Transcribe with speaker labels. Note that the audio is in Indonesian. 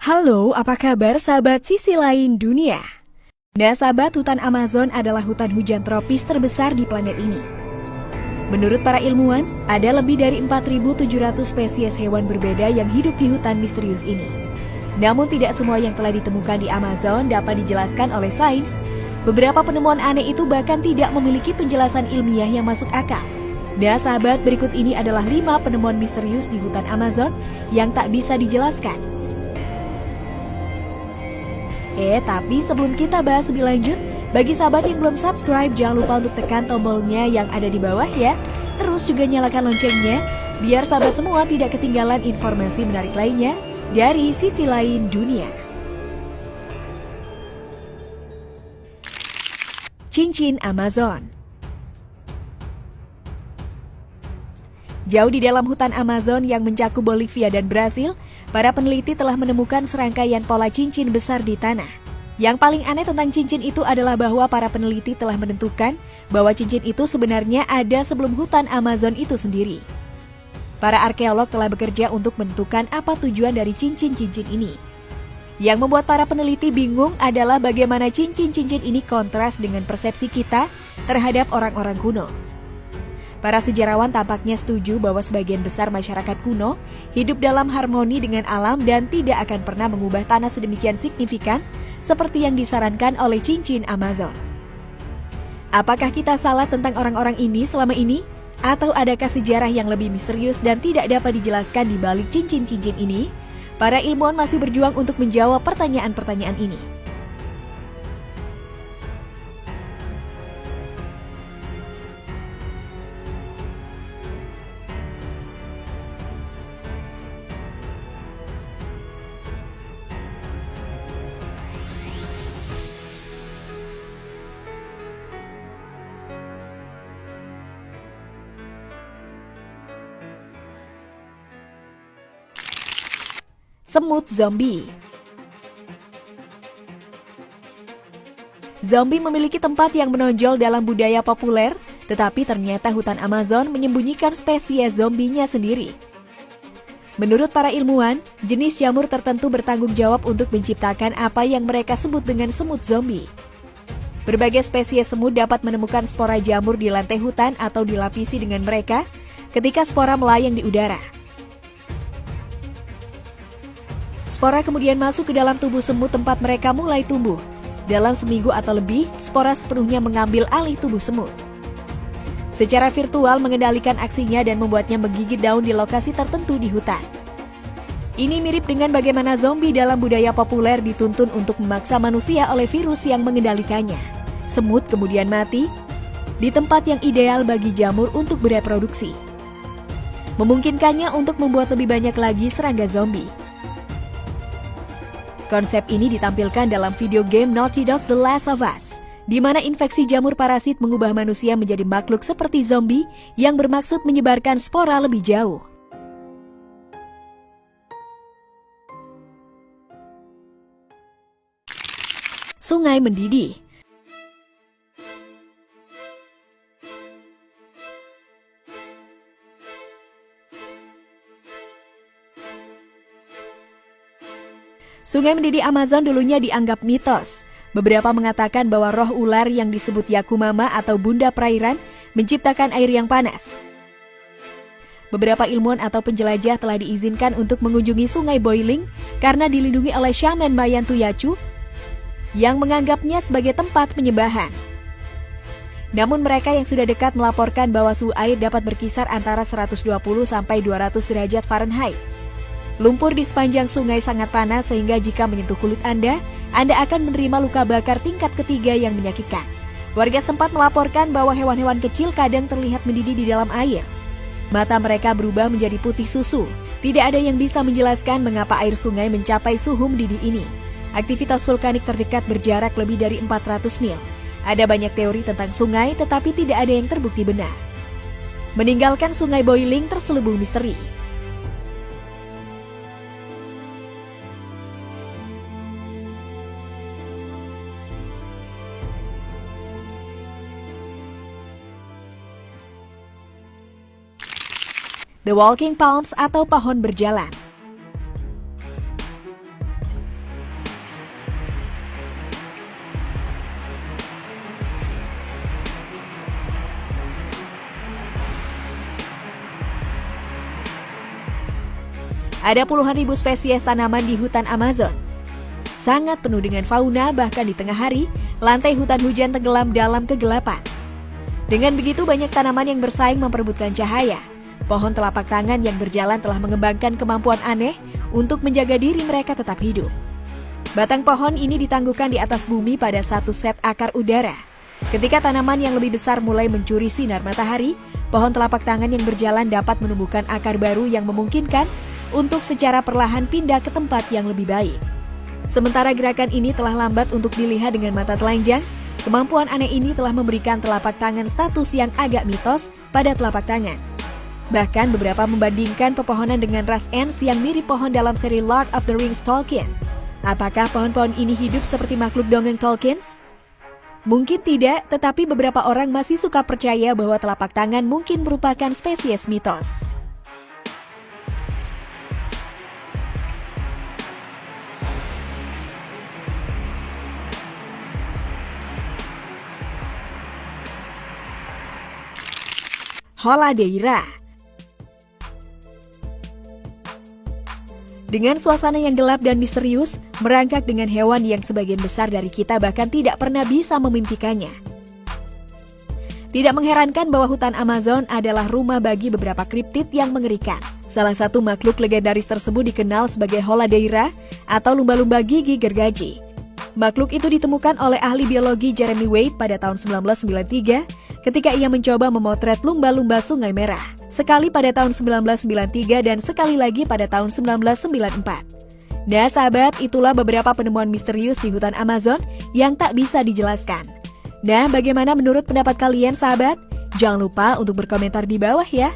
Speaker 1: Halo, apa kabar sahabat sisi lain dunia? Nah sahabat, hutan Amazon adalah hutan hujan tropis terbesar di planet ini. Menurut para ilmuwan, ada lebih dari 4.700 spesies hewan berbeda yang hidup di hutan misterius ini. Namun tidak semua yang telah ditemukan di Amazon dapat dijelaskan oleh sains. Beberapa penemuan aneh itu bahkan tidak memiliki penjelasan ilmiah yang masuk akal. Nah sahabat, berikut ini adalah 5 penemuan misterius di hutan Amazon yang tak bisa dijelaskan. Tapi sebelum kita bahas lebih lanjut, bagi sahabat yang belum subscribe, jangan lupa untuk tekan tombolnya yang ada di bawah ya. Terus juga nyalakan loncengnya, biar sahabat semua tidak ketinggalan informasi menarik lainnya dari sisi lain dunia. Cincin Amazon. Jauh di dalam hutan Amazon yang mencakup Bolivia dan Brasil, para peneliti telah menemukan serangkaian pola cincin besar di tanah. Yang paling aneh tentang cincin itu adalah bahwa para peneliti telah menentukan bahwa cincin itu sebenarnya ada sebelum hutan Amazon itu sendiri. Para arkeolog telah bekerja untuk menentukan apa tujuan dari cincin-cincin ini. Yang membuat para peneliti bingung adalah bagaimana cincin-cincin ini kontras dengan persepsi kita terhadap orang-orang kuno. Para sejarawan tampaknya setuju bahwa sebagian besar masyarakat kuno hidup dalam harmoni dengan alam dan tidak akan pernah mengubah tanah sedemikian signifikan seperti yang disarankan oleh cincin Amazon. Apakah kita salah tentang orang-orang ini selama ini? Atau adakah sejarah yang lebih misterius dan tidak dapat dijelaskan di balik cincin-cincin ini? Para ilmuwan masih berjuang untuk menjawab pertanyaan-pertanyaan ini. Semut zombie. Zombie memiliki tempat yang menonjol dalam budaya populer, tetapi ternyata hutan Amazon menyembunyikan spesies zombinya sendiri. Menurut para ilmuwan, jenis jamur tertentu bertanggung jawab untuk menciptakan apa yang mereka sebut dengan semut zombie. Berbagai spesies semut dapat menemukan spora jamur di lantai hutan atau dilapisi dengan mereka ketika spora melayang di udara. Spora kemudian masuk ke dalam tubuh semut tempat mereka mulai tumbuh. Dalam seminggu atau lebih, spora sepenuhnya mengambil alih tubuh semut. Secara virtual mengendalikan aksinya dan membuatnya menggigit daun di lokasi tertentu di hutan. Ini mirip dengan bagaimana zombie dalam budaya populer dituntun untuk memaksa manusia oleh virus yang mengendalikannya. Semut kemudian mati di tempat yang ideal bagi jamur untuk bereproduksi, memungkinkannya untuk membuat lebih banyak lagi serangga zombie. Konsep ini ditampilkan dalam video game Naughty Dog The Last of Us, di mana infeksi jamur parasit mengubah manusia menjadi makhluk seperti zombie yang bermaksud menyebarkan spora lebih jauh. Sungai mendidih. Sungai mendidih Amazon dulunya dianggap mitos. Beberapa mengatakan bahwa roh ular yang disebut Yakumama atau Bunda Perairan menciptakan air yang panas. Beberapa ilmuwan atau penjelajah telah diizinkan untuk mengunjungi Sungai Boiling karena dilindungi oleh Shaman Mayan Tuyacu yang menganggapnya sebagai tempat penyembahan. Namun mereka yang sudah dekat melaporkan bahwa suhu air dapat berkisar antara 120 sampai 200 derajat Fahrenheit. Lumpur di sepanjang sungai sangat panas sehingga jika menyentuh kulit Anda akan menerima luka bakar tingkat ketiga yang menyakitkan. Warga sempat melaporkan bahwa hewan-hewan kecil kadang terlihat mendidih di dalam air. Mata mereka berubah menjadi putih susu. Tidak ada yang bisa menjelaskan mengapa air sungai mencapai suhu mendidih ini. Aktivitas vulkanik terdekat berjarak lebih dari 400 mil. Ada banyak teori tentang sungai tetapi tidak ada yang terbukti benar. Meninggalkan Sungai Boiling terselubung misteri. The Walking Palms atau pohon berjalan. Ada puluhan ribu spesies tanaman di hutan Amazon. Sangat penuh dengan fauna, bahkan di tengah hari, lantai hutan hujan tenggelam dalam kegelapan. Dengan begitu banyak tanaman yang bersaing memperebutkan cahaya. Pohon telapak tangan yang berjalan telah mengembangkan kemampuan aneh untuk menjaga diri mereka tetap hidup. Batang pohon ini ditangguhkan di atas bumi pada satu set akar udara. Ketika tanaman yang lebih besar mulai mencuri sinar matahari, pohon telapak tangan yang berjalan dapat menumbuhkan akar baru yang memungkinkan untuk secara perlahan pindah ke tempat yang lebih baik. Sementara gerakan ini telah lambat untuk dilihat dengan mata telanjang, kemampuan aneh ini telah memberikan telapak tangan status yang agak mitos pada telapak tangan. Bahkan beberapa membandingkan pepohonan dengan ras Ents yang mirip pohon dalam seri Lord of the Rings Tolkien. Apakah pohon-pohon ini hidup seperti makhluk dongeng Tolkien? Mungkin tidak, tetapi beberapa orang masih suka percaya bahwa telapak tangan mungkin merupakan spesies mitos. Holadeira. Dengan suasana yang gelap dan misterius, merangkak dengan hewan yang sebagian besar dari kita bahkan tidak pernah bisa memimpikannya. Tidak mengherankan bahwa hutan Amazon adalah rumah bagi beberapa kriptid yang mengerikan. Salah satu makhluk legendaris tersebut dikenal sebagai Holadeira atau lumba-lumba gigi gergaji. Makhluk itu ditemukan oleh ahli biologi Jeremy Wade pada tahun 1993 ketika ia mencoba memotret lumba-lumba Sungai Merah. Sekali pada tahun 1993 dan sekali lagi pada tahun 1994. Nah sahabat, itulah beberapa penemuan misterius di hutan Amazon yang tak bisa dijelaskan. Nah, bagaimana menurut pendapat kalian sahabat? Jangan lupa untuk berkomentar di bawah ya.